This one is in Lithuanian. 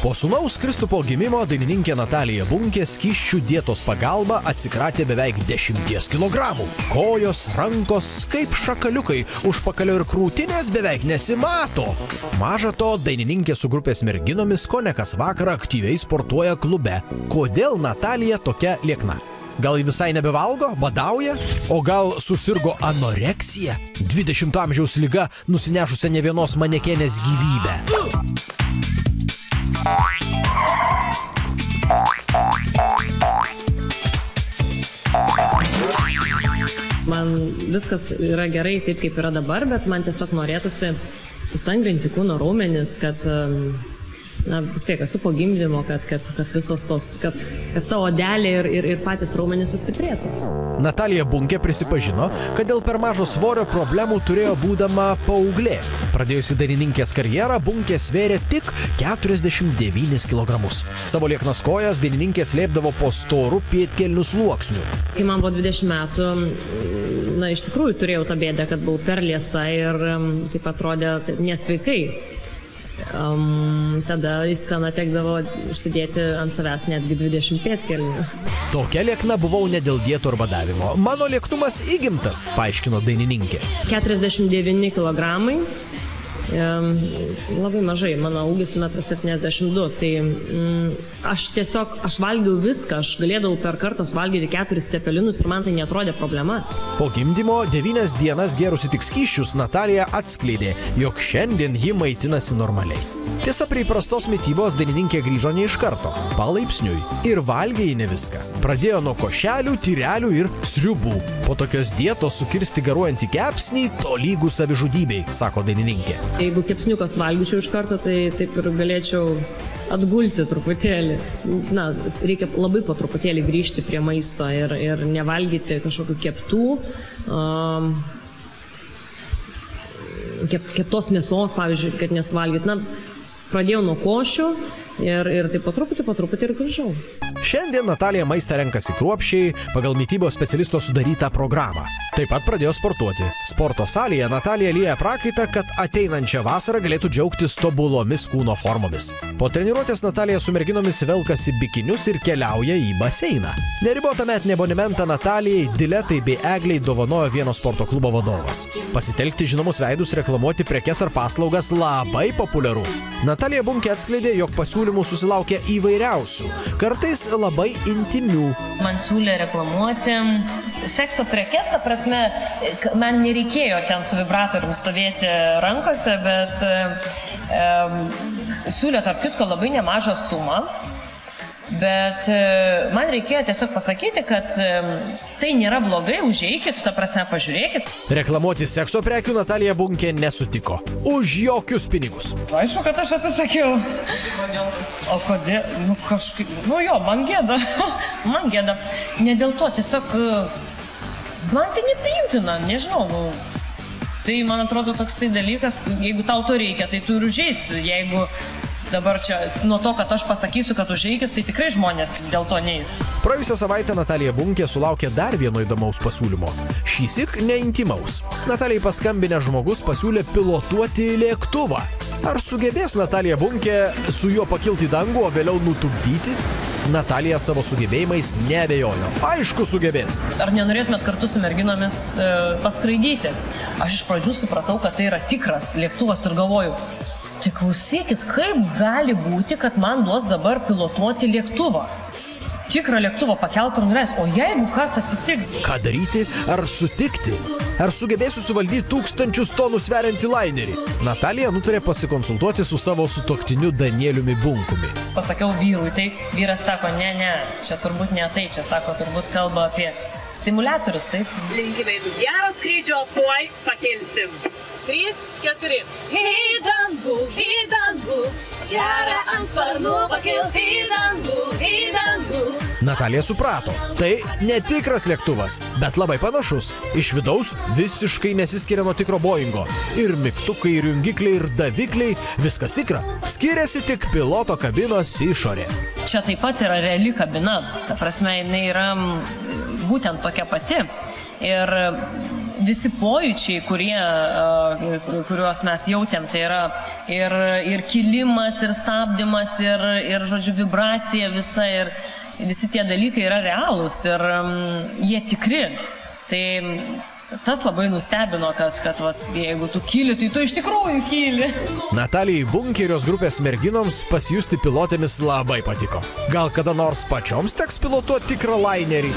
Po sūnaus Kristupo gimimo dainininkė Natalija Bunkė skysčių dietos pagalba atsikratė beveik 10 kilogramų. Kojos, rankos kaip šakaliukai, užpakalio ir krūtinės beveik nesimato. Maža to, dainininkė su grupės merginomis kone kas vakarą aktyviai sportuoja klube. Kodėl Natalija tokia liekna? Gal ji visai nebevalgo, badauja? O gal susirgo anoreksija? 20 amžiaus liga nusinešusia ne vienos manekenės gyvybę. Man viskas yra gerai taip, kaip yra dabar, bet man tiesiog norėtųsi sustangrinti kūno raumenis, kad vis tiek esu po gimdymo, kad visos tos, kad ta odelė ir patys raumenys sustiprėtų. Natalija Bunkė prisipažino, kad dėl per mažo svorio problemų turėjo būdama paauglė. Pradėjusi dainininkės karjerą, Bunkė svėrė tik 49 kg. Savo lieknas kojas dainininkė slėpdavo po storų pėdkelnių sluoksnių. Kai man buvo 20 metų, iš tikrųjų turėjau tą bėdą, kad buvau per liesa ir taip atrodė nesveikai. Tada į sceną tekdavo užsidėti ant savęs netgi 20 pėdkelnių. Tokia liekna buvau ne dėl dietų ar badavimo. Mano lieknumas įgimtas, paaiškino dainininkė. 49 kilogramai. Labai mažai, mano ūgis 1,72 m, tai aš valgiau viską, aš galėdavau per kartą suvalgyti 4 cepelinus ir man tai neatrodė problema. Po gimdymo 9 dienas gėrusi tik skysčius, Natalija atskleidė, jog šiandien ji maitinasi normaliai. Tiesa, prie įprastos mitybos dainininkė grįžo ne iš karto, palaipsniui, ir valgė ji ne viską. Pradėjo nuo košelių, tyrelių ir sriubų. Po tokios dietos sukirsti garuojantį kepsnį tolygu savižudybei, sako dainininkė. Jeigu kepsniukas valgyčiau iš karto, tai taip ir galėčiau atgulti truputėlį. Reikia labai po truputėlį grįžti prie maisto ir nevalgyti kažkokių keptos mėsos, pavyzdžiui, kad nesuvalgyt. Pradėjau nuo košių ir taip po truputį ir grįžau. Šiandien Natalija maistą renkasi kruopščiai pagal mitybos specialisto sudarytą programą. Taip pat pradėjo sportuoti. Sporto salėje Natalija lieja prakaitą, kad ateinančią vasarą galėtų džiaugtis tobulomis kūno formomis. Po treniruotės Natalija su merginomis velkasi bikinius ir keliauja į baseiną. Neribotą metinį abonementą Natalijai, Diletai bei Egliai dovanojo vieno sporto klubo vadovas. Pasitelkti žinomus veidus reklamuoti prekes ar paslaugas labai populiaru. Natalija Bunkė atskleidė, jog pasiūlymų susilaukia įvairiausių, kartais labai intimių. Man siūlė reklamuoti sekso prekes, ta prasme, man nereikėjo ten su vibratorium stovėti rankose, bet siūlė tarp kitko labai nemažą sumą. Bet man reikėjo tiesiog pasakyti, kad tai nėra blogai, užeikit, ta prasme, pažiūrėkit. Reklamuoti sekso prekių Natalija Bunkė nesutiko. Už jokius pinigus. Aišku, kad aš atsisakiau. O kodėl? Man gėda. Man gėda. Ne dėl to, tiesiog man tai nepriimtina, nežinau. Tai, man atrodo, toksai dalykas, jeigu tau to reikia, tai tu ir užeisi. Jeigu dabar čia, nuo to, kad aš pasakysiu, kad užeikit, tai tikrai žmonės dėl to neis. Praėjusią savaitę Natalija Bunkė sulaukė dar vieno įdomaus pasiūlymo. Šįsyk neintimaus. Natalijai paskambinę žmogus pasiūlė pilotuoti lėktuvą. Ar sugebės Natalija Bunkė su juo pakilti į dangų, o vėliau nutupdyti? Natalija savo sugebėjimais neabejojo. Aišku, sugebės. Ar nenorėtumėt kartu su merginomis paskraidyti? Aš iš pradžių supratau, kad tai yra tikras lėktuvas ir galvoju, tai klausykit, kaip gali būti, kad man duos dabar pilotuoti lėktuvą? Tikrą lėktuvą pakelti ir nuleis, o jeigu kas atsitiks? Ką daryti, ar sutikti? Ar sugebėsiu suvaldyti 1000 tonų sveriantį lainerį? Natalija nutarė pasikonsultuoti su savo sutuoktiniu Danieliumi Bunkumi. Pasakiau vyrui, tai vyras sako, ne, čia turbūt ne tai, čia sako, turbūt kalba apie simuliatorius, taip? Linkime jums gero skrydžio, tuoj pakelsim. 3, 4. Į dangų, gerą ant sparnų pakilk, į dangų. Natalija suprato, tai netikras lėktuvas, bet labai panašus. Iš vidaus visiškai nesiskiria nuo tikro Boeingo. Ir mygtukai, ir jungikliai, ir davikliai, viskas tikra. Skiriasi tik piloto kabinos išorė. Čia taip pat yra reali kabina, ta prasme, jinai yra būtent tokia pati. Ir visi pojūčiai, kuriuos mes jautėm, tai yra ir kilimas, ir stabdymas, ir žodžiu, vibracija visa, ir visi tie dalykai yra realūs ir jie tikri. Tai tas labai nustebino, kad vat, jeigu tu kyli, tai tu iš tikrųjų kyli. Natalijai Bunk ir jos grupės merginoms pasijusti pilotėmis labai patiko. Gal kada nors pačioms teks pilotuoti tikrą lainerį?